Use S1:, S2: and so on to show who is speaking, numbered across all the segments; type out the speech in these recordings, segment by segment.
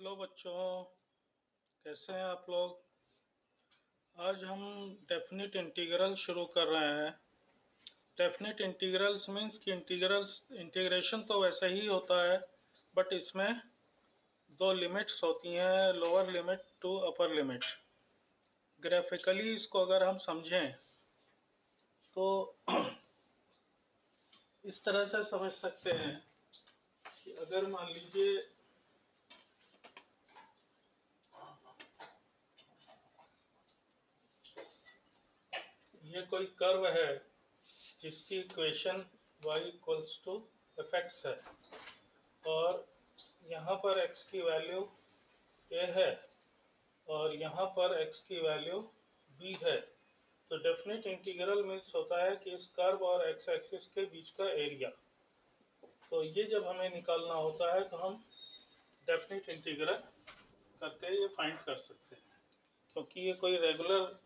S1: Hello बच्चों, कैसे हैं आप लोग। आज हम डेफिनेट इंटीग्रल शुरू कर रहे हैं। डेफिनेट इंटीग्रल्स मींस कि इंटीग्रेशन तो वैसे ही होता है, बट इसमें दो लिमिट्स होती हैं, lower limit to upper limit. Graphically इसको अगर हम समझें तो इस तरह से समझ सकते हैं कि अगर मान लीजिए ये कोई कर्व है जिसकी equation y equals to F X है और यहाँ पर x की वैल्यू a है और यहाँ पर x की वैल्यू b है। तो डेफिनेट इंटीग्रल मीन्स होता है कि इस कर्व और x एक्सिस के बीच का एरिया। तो ये जब हमें निकालना होता है तो हम डेफिनेट इंटीग्रल करके ये फाइंड कर सकते हैं, क्योंकि ये कोई रेगुलर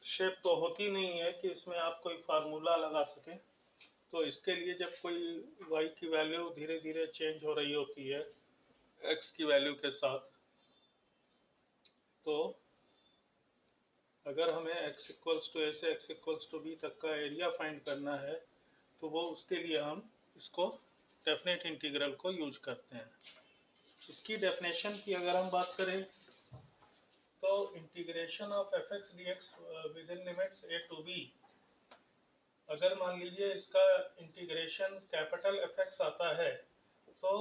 S1: शेप तो होती नहीं है कि इसमें आप कोई फार्मूला लगा सकें। तो इसके लिए जब कोई y की वैल्यू धीरे धीरे चेंज हो रही होती है x की वैल्यू के साथ, तो अगर हमें x इक्वल्स टू a से x इक्वल्स टू b तक का एरिया फाइंड करना है तो वो उसके लिए हम इसको डेफिनेट इंटीग्रल को यूज करते हैं। इसकी डेफिनेशन की अगर हम बात करें तो integration of F X D X within limits a to b, अगर मान लीजिए इसका इंटीग्रेशन कैपिटल एफ एक्स आता है तो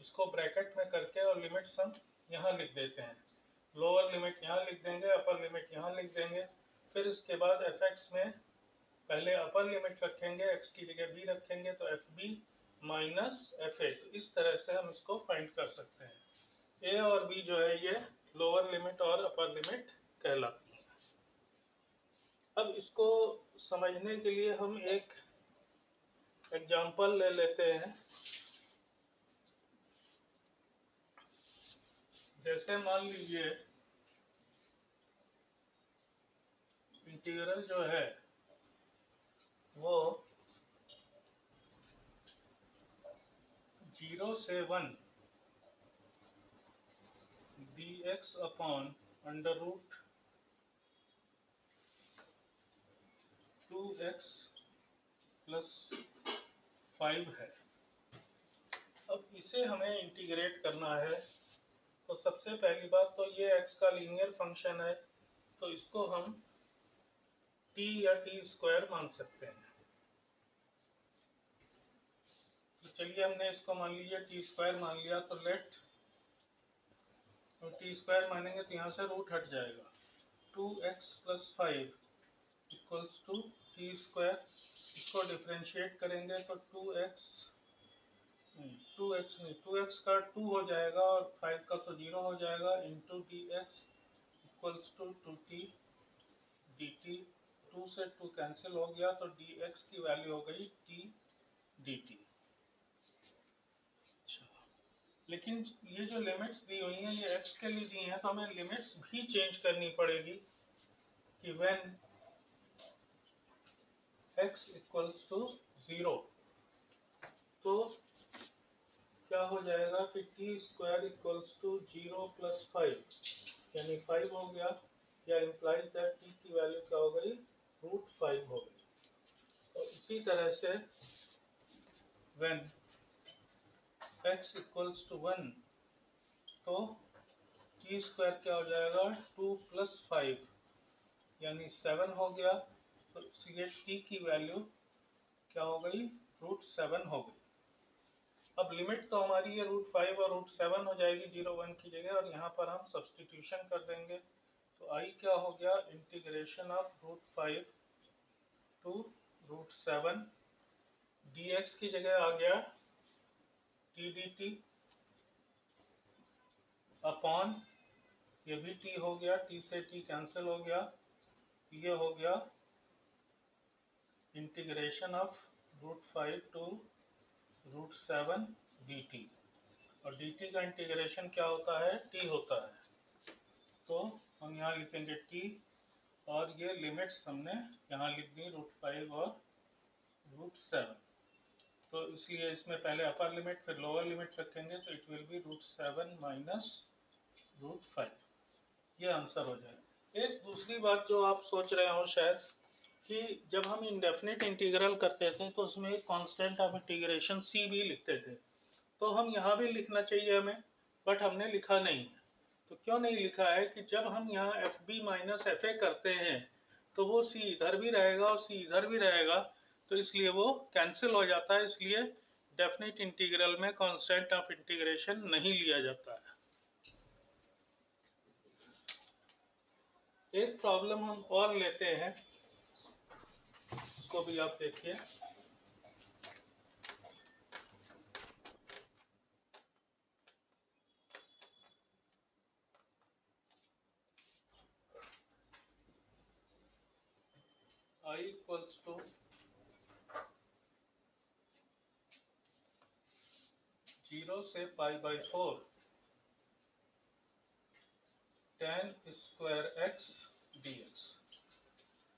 S1: इसको ब्रैकेट में करके और लिमिट्स हम यहाँ लिख देते हैं। लोअर लिमिट यहाँ लिख देंगे, अपर लिमिट यहाँ लिख देंगे। फिर इसके बाद एफ एक्स में पहले अपर लिमिट रखेंगे, एक्स की जगह बी रखेंगे, तो F B minus F A. तो इस तरह से हम इसको फाइंड कर सकते हैं। ए और बी जो है ये लोअर लिमिट और अपर लिमिट कहलाती है। अब इसको समझने के लिए हम एक एग्जाम्पल ले लेते हैं। जैसे मान लीजिए इंटीग्रल जो है वो 0 से 1 dx upon under root 2x plus 5 है। अब इसे हमें इंटीग्रेट करना है तो सबसे पहली बात तो ये x का लीनियर फंक्शन है, तो इसको हम t या t स्क्वायर मान सकते हैं। तो चलिए हमने इसको मान लीजिए t स्क्वायर मान लिया, तो लेट टी स्क्वायर मानेंगे तो यहाँ से रूट हट जाएगा। 2x plus 5 equals to T square. इसको डिफ्रेंशिएट करेंगे तो 2x नहीं 2x का 2 हो जाएगा और 5 का तो 0 हो जाएगा, into D X equals to 2t dt। 2 से 2 कैंसिल हो गया तो dx की वैल्यू हो गई t dt। अच्छा, लेकिन ये जो लिमिट्स दी हुई हैं ये x के लिए दी हैं, तो हमें लिमिट्स भी चेंज करनी पड़ेगी कि व्हेन x इक्वल्स टू 0 तो क्या हो जाएगा कि T square equals to 0 plus 5 यानी 5 हो गया, या इम्प्लाइज दैट टी की वैल्यू क्या हो गई, रूट 5 हो गई। और इसी तरह से व्हेन x इक्वल्स टू 1 तो टी स्क्वायर क्या हो जाएगा, 2 प्लस 5 यानी 7 हो गया। तो इसलिए टी की वैल्यू क्या हो गई, रूट 7 हो गई। अब लिमिट तो हमारी ये रूट 5 और रूट 7 हो जाएगी 0 1 की जगह, और यहाँ पर हम सब्सटीट्यूशन कर देंगे। तो आई क्या हो गया, integration of root 5 to root 7 dx की जगह आ गया टी डी टी अपॉन, ये भी t हो गया, t से t कैंसिल हो गया, ये हो गया integration of root 5 to root 7 dt। और dt का इंटीग्रेशन क्या होता है, t होता है। तो हम यहाँ लिखेंगे t और ये लिमिट्स हमने यहाँ लिख दी रूट 5 और रूट 7। तो इसलिए इसमें पहले अपर लिमिट फिर लोअर लिमिट रखेंगे, तो इट विल बी √7 माइनस √5। ये आंसर हो जाएगा। एक दूसरी बात जो आप सोच रहे हो शायद कि जब हम इंडेफिनिट इंटीग्रल करते थे तो उसमें एक कांस्टेंट ऑफ इंटीग्रेशन c भी लिखते थे, तो हम यहाँ भी लिखना चाहिए हमें, बट हमने लिखा नहीं है। तो क्यों नहीं लिखा है कि जब हम यहाँ F B minus F A करते हैं तो वो सी इधर भी रहेगा और सी इधर भी रहेगा, तो इसलिए वो कैंसिल हो जाता है, इसलिए डेफिनेट इंटीग्रल में कांस्टेंट ऑफ इंटीग्रेशन नहीं लिया जाता है। एक प्रॉब्लम हम और लेते हैं, इसको भी आप देखिए। I इक्वल्स टू 0 से π/4 tan स्क्वायर x dx।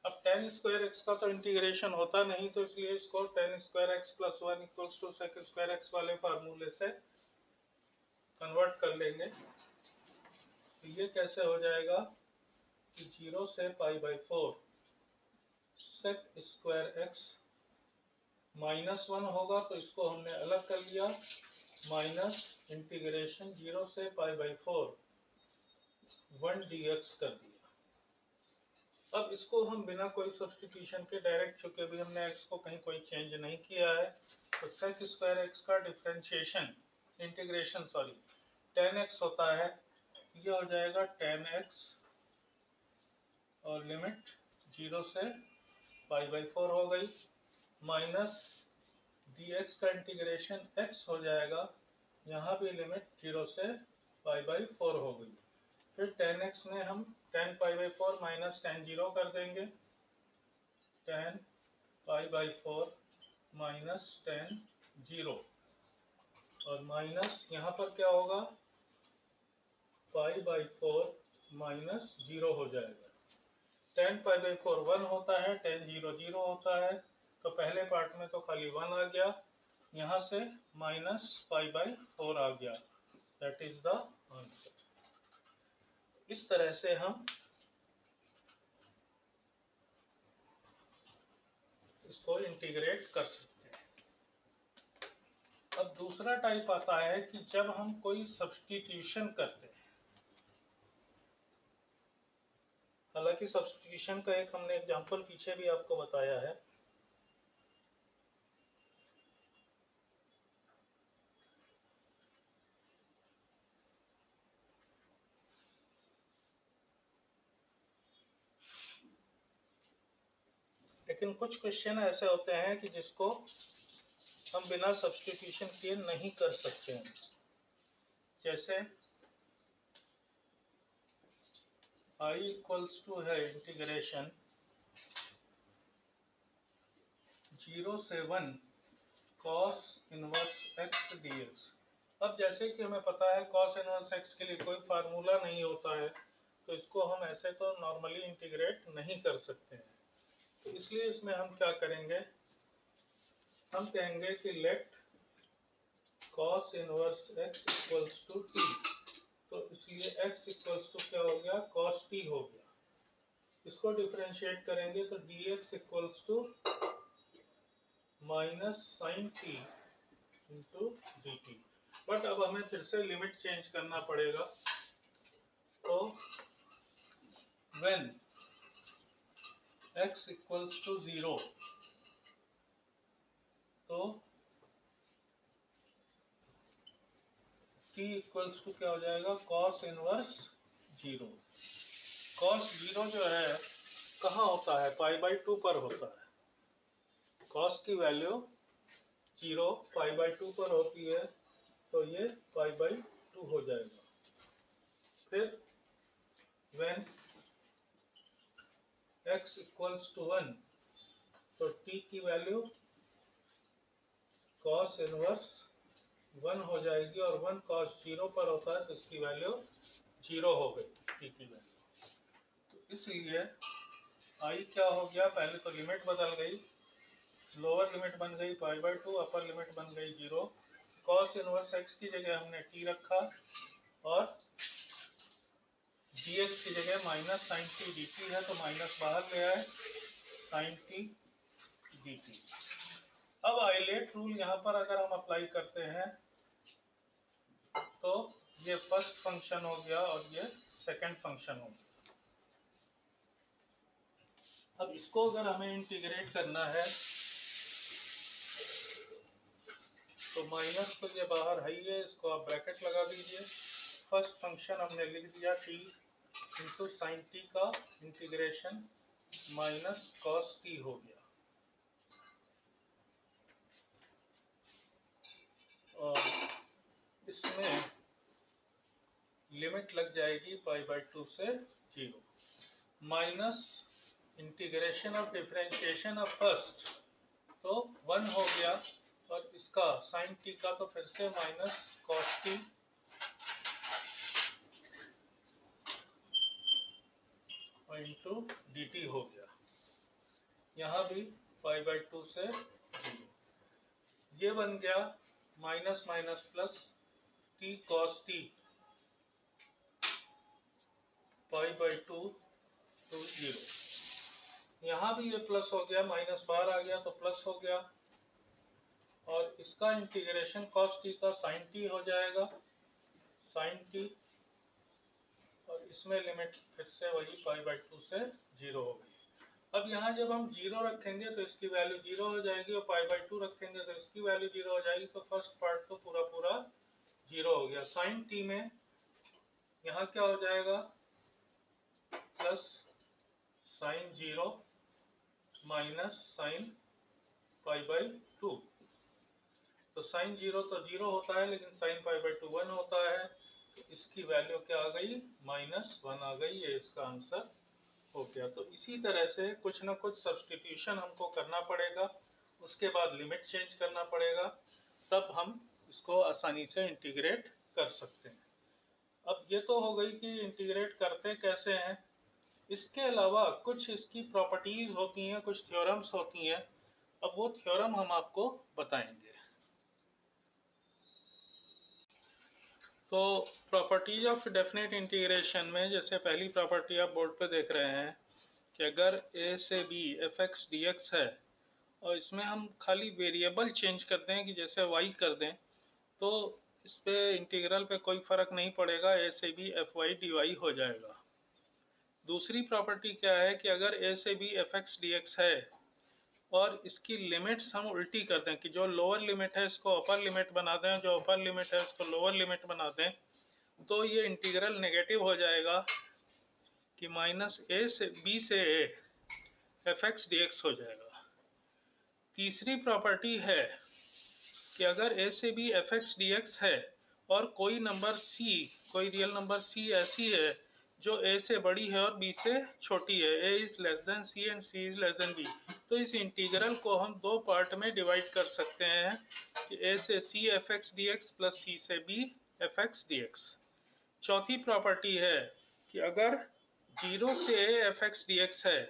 S1: अब tan स्क्वायर x का तो इंटीग्रेशन होता नहीं, तो इसलिए इसको tan square x plus 1 equals to sec square x वाले फार्मूले से कन्वर्ट कर लेंगे। तो ये कैसे हो जाएगा कि 0 से π/4 sec स्क्वायर x -1 होगा, तो इसको हमने अलग कर लिया, माइनस इंटीग्रेशन 0 से π/4 1 dx कर दिया। अब इसको हम बिना कोई सब्स्टिट्यूशन के डायरेक्ट, चूंकि भी हमने x को कहीं कोई चेंज नहीं किया है, तो sec स्क्वायर x का डिफरेंशिएशन इंटीग्रेशन tan x होता है, ये हो जाएगा tan x और लिमिट 0 से π/4 हो गई, माइनस dx का इंटीग्रेशन x हो जाएगा, यहाँ भी लिमिट 0 से π/4 हो गई। फिर tan x में हम tan π/4 माइनस tan 0 कर देंगे, tan π/4 माइनस tan 0, और माइनस यहाँ पर क्या होगा, π/4 माइनस 0 हो जाएगा। tan π/4 1 होता है, tan 0 0 होता है, तो पहले पार्ट में तो खाली 1 आ गया, यहाँ से माइनस π/4 आ गया, दैट इज द आंसर। इस तरह से हम इसको इंटीग्रेट कर सकते हैं। अब दूसरा टाइप आता है कि जब हम कोई सब्स्टिट्यूशन करते हैं, हालांकि सब्स्टिट्यूशन का एक हमने एग्जांपल पीछे भी आपको बताया है। लेकिन कुछ क्वेश्चन ऐसे होते हैं कि जिसको हम बिना सब्स्टिट्यूशन किए नहीं कर सकते हैं, जैसे I इक्वल्स टू है इंटीग्रेशन 0 से 1 cos इनवर्स x dx। अब जैसे कि हमें पता है cos इनवर्स x के लिए कोई फार्मूला नहीं होता है, तो इसको हम ऐसे तो नॉर्मली इंटीग्रेट नहीं कर सकते हैं, तो इसलिए इसमें हम क्या करेंगे, हम कहेंगे कि let cos inverse x equals to t, तो इसलिए x इक्वल्स टू क्या हो गया, cos t हो गया। इसको डिफरेंशिएट करेंगे तो dx equals to minus sine t into dt। But अब हमें फिर से लिमिट चेंज करना पड़ेगा, तो when x इक्वल्स टू 0, तो t इक्वल्स टू क्या हो जाएगा, cos इनवर्स 0। cos 0 जो है कहाँ होता है, π/2 पर होता है, cos की वैल्यू 0 π/2 पर होती है, तो ये π/2 हो जाएगा। फिर when x इक्वल्स टू 1, तो t की वैल्यू cos इनवर्स 1 हो जाएगी, और 1 cos 0 पर होता है, तो इसकी वैल्यू 0 हो गई, t की वैल्यू। तो इसलिए I क्या हो गया, पहले तो लिमिट बदल गई, लोअर लिमिट बन गई π/2, अपर लिमिट बन गई 0। कॉस इनवर्स x की जगह हमने t रखा और dx की जगह माइनस साइन टी dt है तो माइनस बाहर ले आए, साइन टी dt। अब आइलेट रूल यहाँ पर अगर हम अप्लाई करते हैं तो ये फर्स्ट फंक्शन हो गया और ये सेकंड फंक्शन हो गया। अब इसको अगर हमें इंटीग्रेट करना है तो माइनस तो ये बाहर है ही है, इसको आप ब्रैकेट लगा दीजिए। फर्स्ट फंक्शन हमने लिख दिया t इंटू साइन टी का इंटीग्रेशन माइनस कॉस टी हो गया, और इसमें लिमिट लग जाएगी π/2 से 0 minus integration of differentiation of first तो 1 हो गया, और इसका साइन टी का तो फिर से minus cos T into D T हो गया। यहाँ भी π/2 से 0, ये बन गया minus minus plus t cos t π/2 to 0। यहाँ भी ये प्लस हो गया, माइनस बाहर आ गया तो प्लस हो गया, और इसका इंटीग्रेशन कॉस टी का साइन टी हो जाएगा, साइन टी, और इसमें लिमिट फिर से वही π/2 से 0 हो गई। अब यहाँ जब हम 0 रखेंगे तो इसकी वैल्यू 0 हो जाएगी, और π/2 रखेंगे तो इसकी वैल्यू 0 हो जाएगी, तो फर्स्ट पार्ट तो पूरा पूरा 0 हो गया। साइन टी में यहाँ क्या हो जाएगा, प्लस साइन 0 माइनस साइन π/2। तो साइन 0 तो 0 होता है, लेकिन साइन π/2 1 होता है, तो इसकी वैल्यू क्या आ गई, -1 आ गई। ये इसका आंसर हो गया। तो इसी तरह से कुछ ना कुछ सब्स्टिट्यूशन हमको करना पड़ेगा, उसके बाद लिमिट चेंज करना पड़ेगा, तब हम इसको आसानी से इंटीग्रेट कर सकते हैं। अब ये तो हो गई कि इंटीग्रेट करते कैसे हैं। इसके अलावा कुछ इसकी प्रॉपर्टीज होती हैं, कुछ थ्योरम्स होती हैं। अब वो थ्योरम हम आपको बताएंगे। तो प्रॉपर्टीज ऑफ डेफिनेट इंटीग्रेशन में जैसे पहली प्रॉपर्टी आप बोर्ड पे देख रहे हैं कि अगर a से b f(x) dx है, और इसमें हम खाली वेरिएबल चेंज कर दें कि जैसे y कर दें, तो इस पे इंटीग्रल पे कोई फर्क नहीं पड़ेगा, a से b fy dy हो जाएगा। दूसरी प्रॉपर्टी क्या है कि अगर a से b f(x) dx है और इसकी लिमिट्स हम उल्टी कर दें कि जो लोअर लिमिट है इसको अपर लिमिट बना दें, जो अपर लिमिट है इसको लोअर लिमिट बना दें, तो ये इंटीग्रल नेगेटिव हो जाएगा कि -a से b से a f(x) dx हो जाएगा। तीसरी प्रॉपर्टी है कि अगर a से b f(x) dx है और कोई नंबर c, कोई रियल नंबर c ऐसी है जो a से बड़ी है और b से छोटी है, a is less than c and c is less than b, तो इस इंटीग्रल को हम दो पार्ट में डिवाइड कर सकते हैं कि a से c f(x) dx plus c से b f(x) dx। चौथी प्रॉपर्टी है कि अगर 0 से a f(x) dx है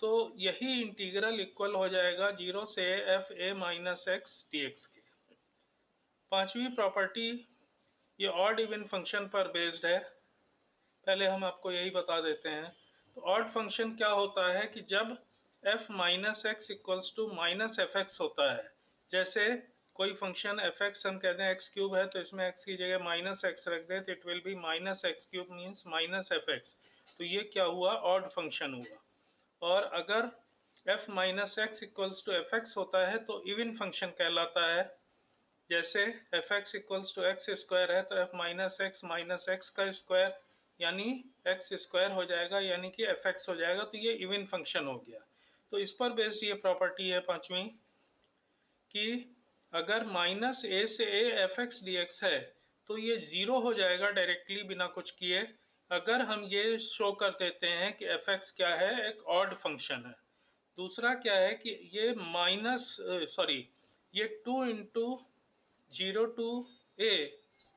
S1: तो यही इंटीग्रल इक्वल हो जाएगा 0 से f a minus x dx के। पांचवी प्रॉपर्टी ये ऑड इवन फंक्शन पर बेस्ड है, पहले हम आपको यही बता देते हैं। तो ऑड फंक्शन क्या होता है कि जब f minus X equals to minus F X होता है, जैसे कोई फंक्शन एफ एक्स हम कहते हैं एक्स क्यूब है, तो इसमें x की जगह माइनस एक्स रख दे तो it will be minus x cube means minus F x, तो ये क्या हुआ, ऑड फंक्शन हुआ। और अगर f minus X equals to F X होता है तो इवन फंक्शन कहलाता है, जैसे F X equals to X square है तो f माइनस एक्स का स्क्वायर यानी एक्स स्क्वायर हो जाएगा, यानी कि एफ एक्स हो जाएगा, तो ये इवन फंक्शन हो गया। तो इस पर बेस्ड ये प्रॉपर्टी है पांचवी कि अगर माइनस a से a F X D x है तो ये 0 हो जाएगा डायरेक्टली बिना कुछ किए, अगर हम ये शो कर देते हैं कि एफ एक्स क्या है, एक ऑड फंक्शन है। दूसरा क्या है कि ये ये 2 into 0 to a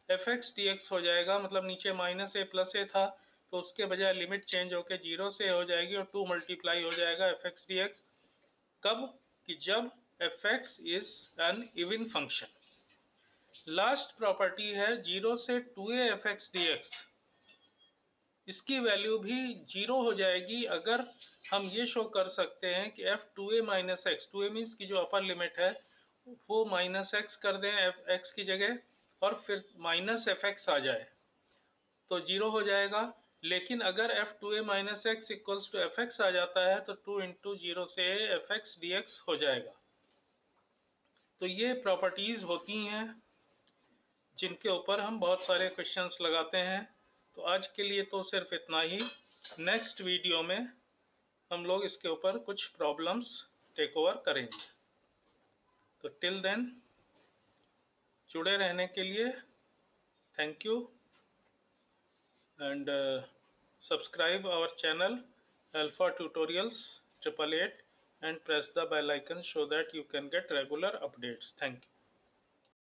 S1: F X D X हो जाएगा, मतलब नीचे माइनस a प्लस a था तो उसके बजाय लिमिट चेंज होकर 0 से हो जाएगी और 2 मल्टीप्लाई हो जाएगा एफ एक्स डी एक्स। कब, कि जब fx is an even function। Last property है 0 से 2a fx dx, इसकी वैल्यू भी 0 हो जाएगी अगर हम ये शो कर सकते हैं कि f 2a minus x, 2a means की जो अपर लिमिट है वो माइनस एक्स कर दें x की जगह और फिर माइनस fx आ जाए तो 0 हो जाएगा। लेकिन अगर f2a minus X equals to fx आ जाता है तो 2 इंटू 0 से fx dx हो जाएगा। तो ये प्रॉपर्टीज होती हैं जिनके ऊपर हम बहुत सारे क्वेश्चंस लगाते हैं। तो आज के लिए तो सिर्फ इतना ही। नेक्स्ट वीडियो में हम लोग इसके ऊपर कुछ प्रॉब्लम्स टेक ओवर करेंगे। तो टिल देन जुड़े रहने के लिए thank you and subscribe our channel Alpha Tutorials 888 and press the bell icon so that you can get regular updates. Thank you.